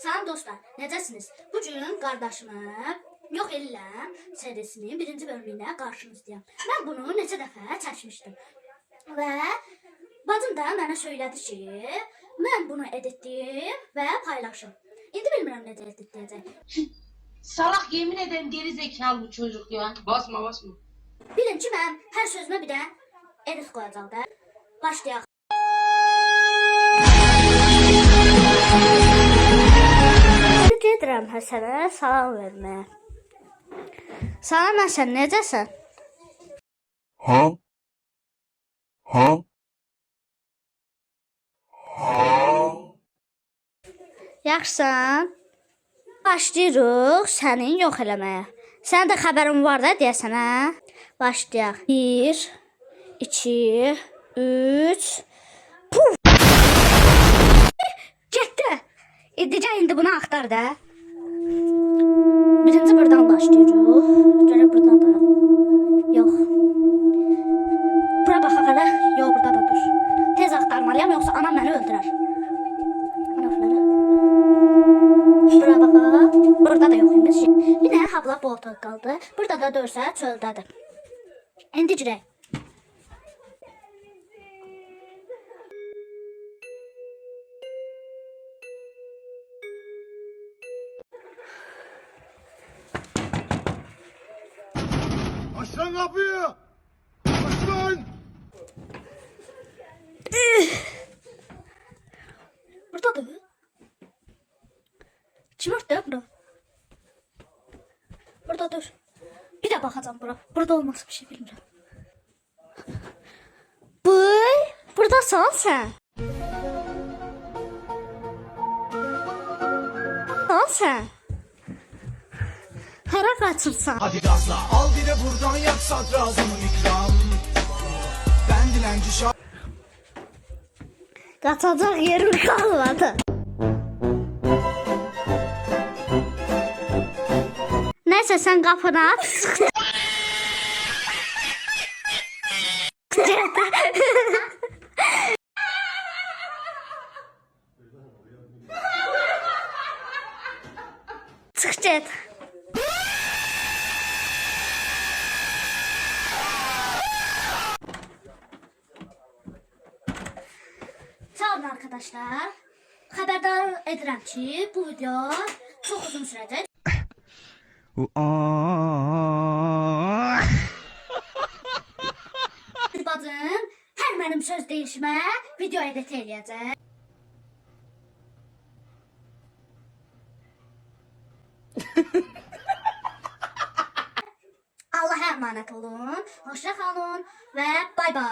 Salam dostlar, necəsiniz? Bugün qardaşımı Yox Eləyəm serisinin birinci bölümünə qarşınızdayım. Mən bunu neçə dəfə çəkmişdim. Və bacım da mənə söylədi ki, mən bunu editlədim və paylaşım. İndi bilmirəm necə editləyəcək. Salak, yemin ederim geri zekalı bu çocuk ya. Basma basma. Bilin ki, mən hər sözümə bir də edit qoyacağam da. Başlayaq. Gedirəm Həsənə salam verməyə. Salam Həsən, necəsən? Huh? Yaxşısan? Başlayırıq sənin yox eləməyə. Sənin də xəbərin var da deyəsən, hə? Başlayaq. 1, 2, 3. Puf! Getdi. İndi bunu axtar da. Birinci buradan başlayırıq. Görə burada da. Yox. Bura baxaq hələ. Yox, burada da dur. Tez axtarmalıyam, yoxsa anam məni öldürər. Bura baxaq. Burada da yox imiş. Yine habla bu ortaq qaldı. Burada da dörsə çöldədir. İndi girək. Aç lan kapıyı! Aç lan! Buradadır. Kim örtdü bura? Burada dur. Bir də baxacağım bura. Burada olmaz bir şey bilmirəm. Buradasan sən. Sən. Hara qaçırsan? Hadi gazla al bir de buradan yak sadrazamın ikram. Ben dilenci şah. Qaçacaq yerim qalmadı. Nəysə sən qapını aç. Çıx get. Sağ arkadaşlar. Xəbərdar edirəm ki, bu video çox uzun sürəcək. Bacım, hər mənim söz deyişimə video edit eləyəcək. Allah'a emanet olun, hoşça kalın ve bay bay.